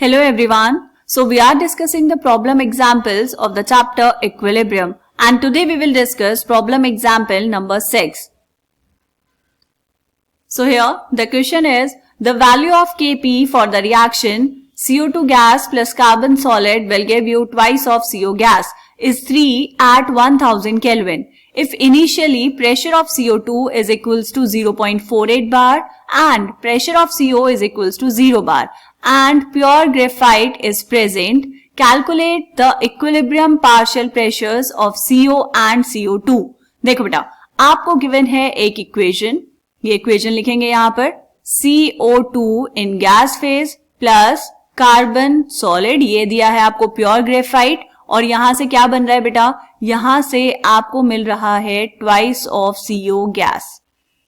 Hello everyone. So we are discussing the problem examples of the chapter Equilibrium, and today we will discuss problem example number 6. So here the question is the value of Kp for the reaction CO2 gas plus carbon solid will give you twice of CO gas is 3 at 1000 Kelvin. If initially pressure of CO2 is equals to 0.48 bar and pressure of CO is equals to 0 bar and pure graphite is present, calculate the equilibrium partial pressures of CO and CO2. देखो बेटा, आपको given है एक equation, ये equation लिखेंगे यहाँ पर CO2 इन gas phase plus carbon solid, ये दिया है आपको प्योर ग्रेफाइट, और यहां से क्या बन रहा है बेटा, यहां से आपको मिल रहा है ट्वाइस ऑफ CO गैस.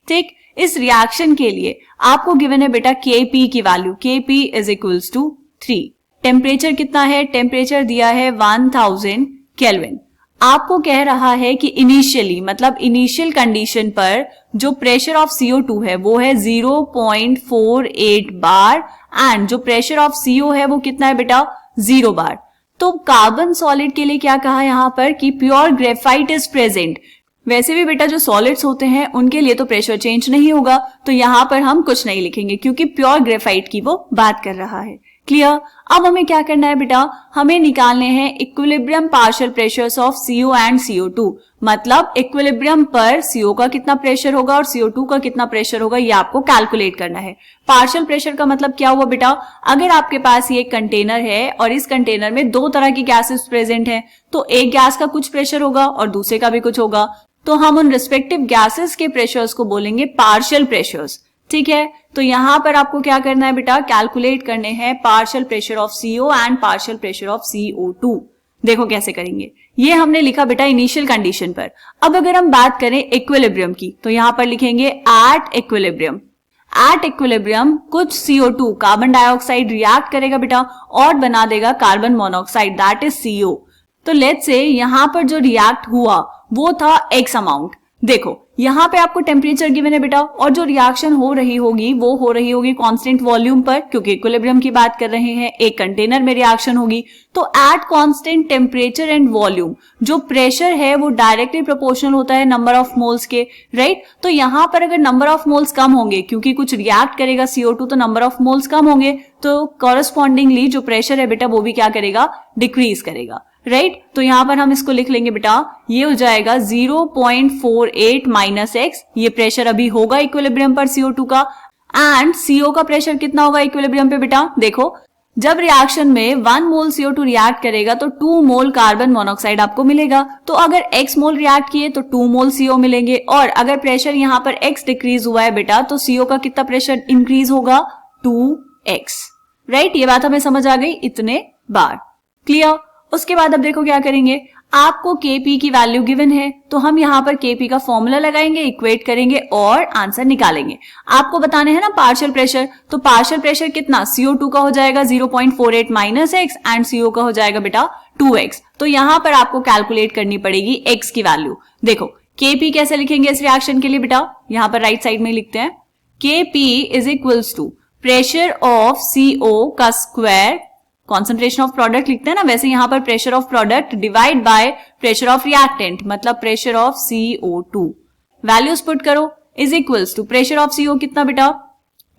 ठीक, इस रिएक्शन के लिए आपको गिवन है बेटा Kp की value, Kp is equals to 3. Temperature कितना है, टेम्परेचर दिया है 1000 केल्विन. आपको कह रहा है कि इनिशियली मतलब इनिशियल कंडीशन पर जो प्रेशर ऑफ CO2 है वो है 0.48 बार एंड जो प्रेशर ऑफ CO है वो कितना है बेटा 0 बार. तो कार्बन सॉलिड के लिए क्या कहा यहां पर कि प्योर ग्रेफाइट इज प्रेजेंट. वैसे भी बेटा जो सॉलिड्स होते हैं उनके लिए तो प्रेशर चेंज नहीं होगा, तो यहां पर हम कुछ नहीं लिखेंगे क्योंकि प्योर ग्रेफाइट की वो बात कर रहा है. क्लियर. अब हमें क्या करना है बेटा, हमें निकालने हैं equilibrium partial pressures of CO and CO2. मतलब इक्विलिब्रियम पर CO का कितना प्रेशर होगा और CO2 का कितना प्रेशर होगा, ये आपको कैलकुलेट करना है. पार्शियल प्रेशर का मतलब क्या हुआ बेटा, अगर आपके पास ये कंटेनर है और इस कंटेनर में दो तरह की गैसेस प्रेजेंट हैं, तो एक गैस का कुछ प्रेशर होगा और दूसरे का भी कुछ होगा, तो हम उन रिस्पेक्टिव गैसेस के प्रेशर्स को बोलेंगे पार्शियल प्रेशर्स. ठीक है, तो यहां पर आपको क्या करना है बेटा, कैलकुलेट करने हैं partial pressure of CO and partial pressure of CO2. देखो कैसे करेंगे, ये हमने लिखा बेटा इनिशियल कंडीशन पर. अब अगर हम बात करें इक्विलिब्रियम की, तो यहां पर लिखेंगे एट इक्विलिब्रियम. एट इक्विलिब्रियम कुछ CO2 कार्बन डाइऑक्साइड रिएक्ट करेगा बेटा और बना देगा carbon monoxide, that is CO. तो लेट्स से यहां पर जो रिएक्ट हुआ वो था X अमाउंट. देखो यहां पे आपको टेम्परेचर गिवन है बेटा, और जो रिएक्शन हो रही होगी वो हो रही होगी कांस्टेंट वॉल्यूम पर, क्योंकि इक्विलिब्रियम की बात कर रहे हैं, एक कंटेनर में रिएक्शन होगी. तो at constant temperature and volume जो प्रेशर है वो डायरेक्टली प्रोपोर्शनल होता है नंबर ऑफ मोल्स के, राइट. तो यहां पर अगर नंबर ऑफ मोल्स कम होंगे, क्योंकि कुछ रिएक्ट करेगा CO2, तो नंबर ऑफ मोल्स कम होंगे, तो कॉरेस्पॉन्डिंगली जो प्रेशर है बेटा वो भी क्या करेगा, डिक्रीज करेगा, राइट. तो यहां पर हम इसको लिख लेंगे बेटा, ये हो जाएगा 0.48 माइनस x. ये प्रेशर अभी होगा इक्विलिब्रियम पर CO2 का, एंड CO का प्रेशर कितना होगा इक्विलिब्रियम पे बेटा. देखो जब रिएक्शन में 1 मोल CO2 रिएक्ट करेगा तो 2 मोल कार्बन मोनोऑक्साइड आपको मिलेगा. तो अगर x मोल रिएक्ट किए तो 2 मोल CO मिलेंगे, और अगर प्रेशर यहां पर x डिक्रीज हुआ है बेटा तो CO का कितना प्रेशर इंक्रीज होगा, 2x, राइट. ये बात हमें समझ आ गई इतने बार. क्लियर. उसके बाद अब देखो क्या करेंगे, आपको Kp की वैल्यू गिवन है, तो हम यहाँ पर Kp का फॉर्मूला लगाएंगे, इक्वेट करेंगे और आंसर निकालेंगे. आपको बताने हैं ना पार्शियल प्रेशर, तो पार्शियल प्रेशर कितना CO2 का हो जाएगा 0.48 माइनस x एंड CO का हो जाएगा बेटा 2x. तो यहाँ पर आपको कैलकुलेट करनी पड़ेगी x की वैल्यू. देखो Kp कैसे लिखेंगे इस रिएक्शन के लिए बेटा, यहाँ पर राइट साइड में लिखते हैं Kp is equals to pressure of CO का स्क्वायर, कॉन्सेंट्रेशन ऑफ प्रोडक्ट लिखते हैं ना, वैसे यहां पर pressure of product divide by pressure of reactant, मतलब pressure of CO2. Values put करो, is equals to pressure of CO कितना बेटा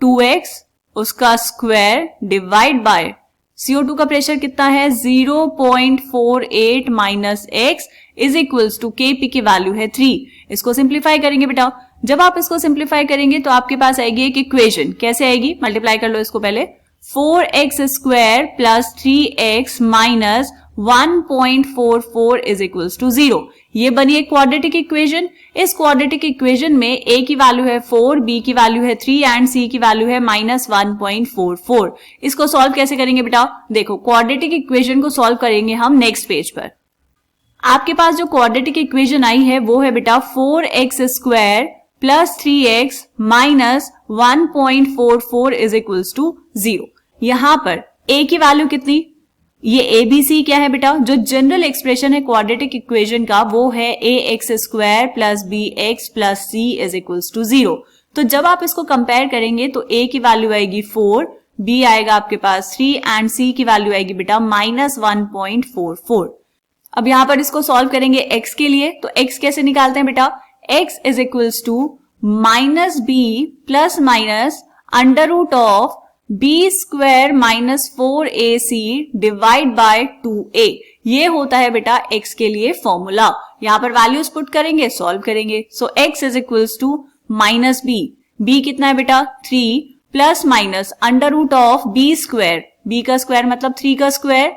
2x, उसका स्क्वायर डिवाइड बाय CO2 का प्रेशर कितना है 0.48 minus x is equals to Kp की value है 3. इसको सिंप्लीफाई करेंगे बेटा. जब आप इसको सिंप्लीफाई करेंगे तो आपके पास आएगी एक इक्वेशन. कैसे आएगी, मल्टीप्लाई कर लो इसको पहले. 4x square plus 3x minus 1.44 is equals to 0. ये बनी एक क्वाड्रेटिक इक्वेशन. इस क्वाड्रेटिक इक्वेशन में a की वैल्यू है 4, b की वैल्यू है 3 एंड c की वैल्यू है माइनस 1.44. इसको सॉल्व कैसे करेंगे बेटा, देखो क्वाड्रेटिक इक्वेशन को सॉल्व करेंगे हम नेक्स्ट पेज पर. आपके पास जो क्वाड्रेटिक इक्वेशन आई है वो है बेटा 4x square plus 3x minus 1.44 is equals to 0. यहां पर a की वैल्यू कितनी, ये ABC क्या है बेटा, जो जनरल एक्सप्रेशन है क्वाड्रेटिक इक्वेशन का वो है ax square plus bx plus c is equals to 0. तो जब आप इसको कंपेयर करेंगे तो a की वैल्यू आएगी 4, बी आएगा आपके पास 3 एंड सी की वैल्यू आएगी बेटा -1.44। अब यहां पर इसको सॉल्व करेंगे x के लिए, तो x कैसे निकालते हैं बेटा, x is equals to minus B plus minus under root of B square -4ac divide by 2a। ये होता है बेटा x के लिए फॉर्मूला। यहां पर वैल्यूज पुट करेंगे, सॉल्व करेंगे। So x is equals to minus B कितना है बेटा 3 plus minus under root of B square, B का स्क्वायर मतलब 3 का स्क्वायर,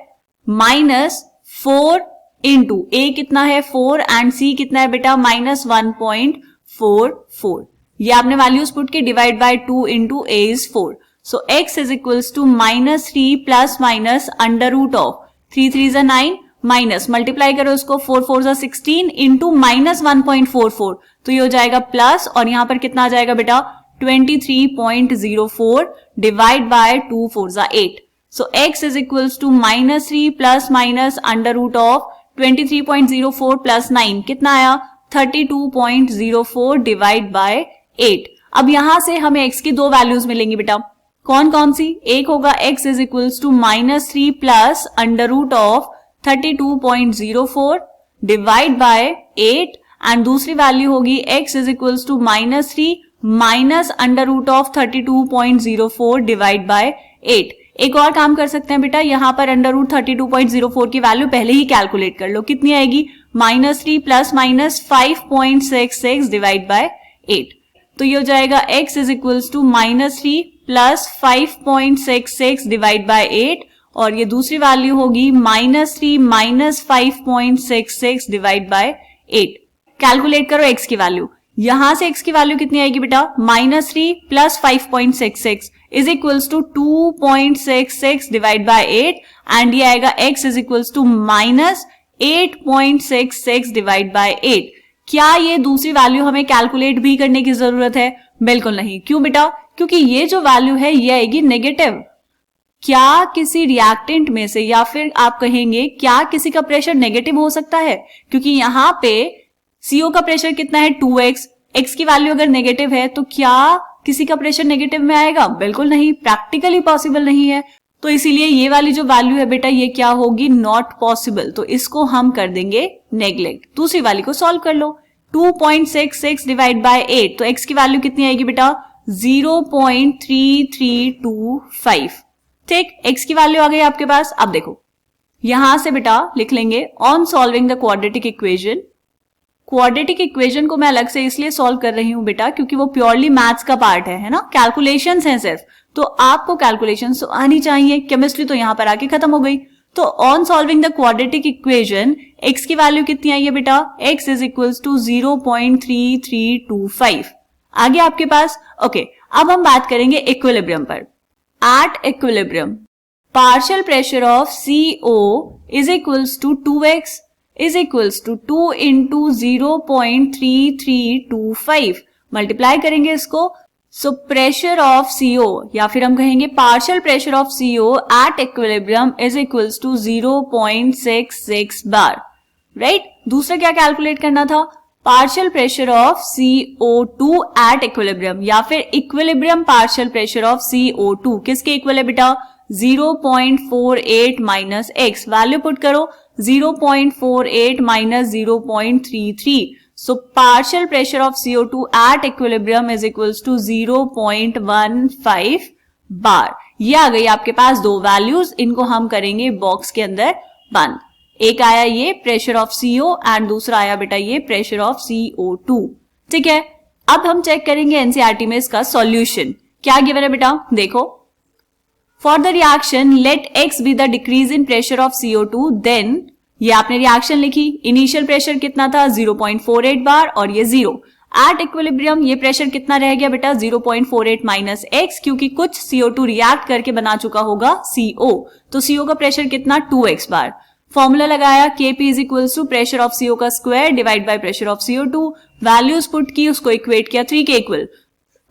माइनस 4 इंटू a कितना है 4 एंड c कितना है बेटा -1.44। ये आपने वैल्यूज पुट के divide by 2 into a is 4। So x is equals to -3 plus minus under root of 3 3 जा 9 माइनस मल्टीप्लाई करो इसको 4 4 जा 16 इंटू -1.44, तो ये हो जाएगा प्लस और यहां पर कितना आ जाएगा बेटा 23.04 डिवाइड बाय 2 4 जा 8। So x is equals to -3 plus minus under root of 23.04 plus 9 कितना आया 32.04 डिवाइड बाय 8। अब यहां से हमें x की दो वैल्यूज मिलेंगी बेटा, कौन कौन सी, एक होगा x is equals to -3 plus under root of 32.04 divide by 8 and दूसरी वैल्यू होगी x is equals to -3 minus under root of 32.04 divide by 8। एक और काम कर सकते हैं बेटा, यहां पर अंडर रूट 32.04 की वैल्यू पहले ही कैलकुलेट कर लो, कितनी आएगी -3 प्लस माइनस 5.66 डिवाइड बाय 8। तो ये हो जाएगा x is equals to -3 plus 5.66 divide by 8 और ये दूसरी वैल्यू होगी -3 माइनस 5.66 डिवाइड बाय 8। कैलकुलेट करो x की वैल्यू, यहां से x की वैल्यू कितनी आएगी बेटा -3 plus 5.66 is equals to 2.66 divide by 8 and ये आएगा x is equals to -8.66 divide by 8। क्या ये दूसरी वैल्यू हमें कैलकुलेट भी करने की जरूरत है? बिल्कुल नहीं। क्यों बेटा? क्योंकि ये जो वैल्यू है ये आएगी नेगेटिव। क्या किसी रिएक्टेंट में से, या फिर आप कहेंगे क्या किसी का प्रेशर नेगेटिव हो सकता है? क्योंकि यहाँ पे CO का प्रेशर कितना है 2x, x की वैल्यू अगर नेगेटिव है तो क्या किसी का प्रेशर नेगेटिव में आएगा? बिल्कुल नहीं, प्रैक्टिकली पॉसिबल नहीं है। तो इसीलिए ये वाली जो वैल्यू है बेटा ये क्या होगी, नॉट पॉसिबल। तो इसको हम कर देंगे नेग्लेक्ट। दूसरी वाली को सॉल्व कर लो, 2.66 डिवाइड बाय 8, तो x की वैल्यू कितनी आएगी बेटा 0.3325। ठीक, x की वैल्यू आ गई आपके पास। अब देखो यहां से बेटा लिख लेंगे on solving the quadratic equation. Quadratic equation को मैं अलग से इसलिए सॉल्व कर रही हूं बेटा क्योंकि वो प्योरली मैथ्स का पार्ट है ना, कैलकुलेशंस हैं सिर्फ, तो आपको कैलकुलेशंस तो आनी चाहिए। केमिस्ट्री तो यहां पर आके खत्म हो गई। तो on solving the quadratic equation x की वैल्यू कितनी आई है बेटा, x इज इक्वल्स टू 0.3325 आगे आपके पास। ओके, अब हम बात करेंगे इक्विलिब्रियम पर। At equilibrium partial pressure of CO is equals to 2x is equals to 2 into 0.3325 multiply करेंगे इसको। सो प्रेशर ऑफ CO या फिर हम कहेंगे partial pressure of CO at equilibrium is equals to 0.66 bar, right. दूसरा क्या calculate करना था, partial pressure of CO2 at equilibrium या फिर equilibrium partial pressure of CO2 किसके इक्वल है बेटा 0.48 माइनस x। वैल्यू पुट करो 0.48 minus 0.33। So partial pressure of CO2 at equilibrium is equals to 0.15 बार। ये आ गई आपके पास दो वैल्यूज, इनको हम करेंगे बॉक्स के अंदर बंद। एक आया ये प्रेशर ऑफ CO एंड दूसरा आया बेटा ये प्रेशर ऑफ CO2। ठीक है, अब हम चेक करेंगे एनसीईआरटी में इसका सॉल्यूशन। क्या गिवन है बेटा, देखो for the reaction let x be the decrease in pressure of CO2 then, ये आपने रिएक्शन लिखी, इनिशियल प्रेशर कितना था 0.48 बार और ये 0। एट इक्विलिब्रियम ये प्रेशर कितना रह गया बेटा 0.48 माइनस x, क्योंकि कुछ CO2 रिएक्ट करके बना चुका होगा CO, तो CO का प्रेशर कितना 2x बार। फॉर्मूला लगाया Kp is equals to pressure of CO का square divide by pressure of CO2, values put की, उसको इक्वेट किया 3 के इक्वल।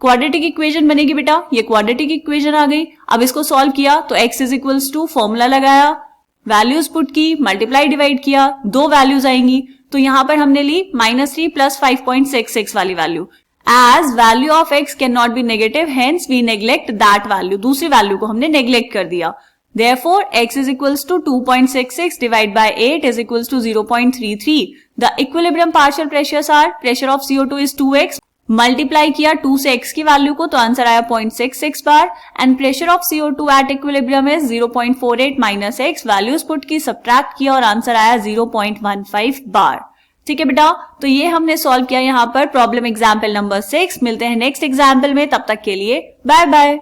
क्वाड्रेटिक इक्वेशन बनेगी बेटा, ये क्वाड्रेटिक इक्वेशन आ गई। अब इसको सॉल्व किया तो x is equals to formula लगाया, वैल्यूज पुट की, मल्टीप्लाई डिवाइड किया, दो वैल्यूज आएंगी। तो यहां पर हमने ली -3 प्लस 5.66 वाली value As value of x cannot be negative, hence we neglect that value. दूसरी वैल्यू को हमने नेग्लेक्ट कर दिया. Therefore, x is equals to 2.66 divided by 8 is equals to 0.33. The equilibrium partial pressures are, pressure of CO2 is 2x. Multiply किया 2 से x की value को तो आंसर आया 0.66 bar. And pressure of CO2 at equilibrium is 0.48 minus x. Values put की, subtract किया और answer आया 0.15 बार. ठीक है बेटा, तो ये हमने सॉल्व किया यहाँ पर प्रॉब्लम एग्जाम्पल नंबर 6. मिलते हैं नेक्स्ट एग्जाम्पल में, तब तक के लिए बाय बाय.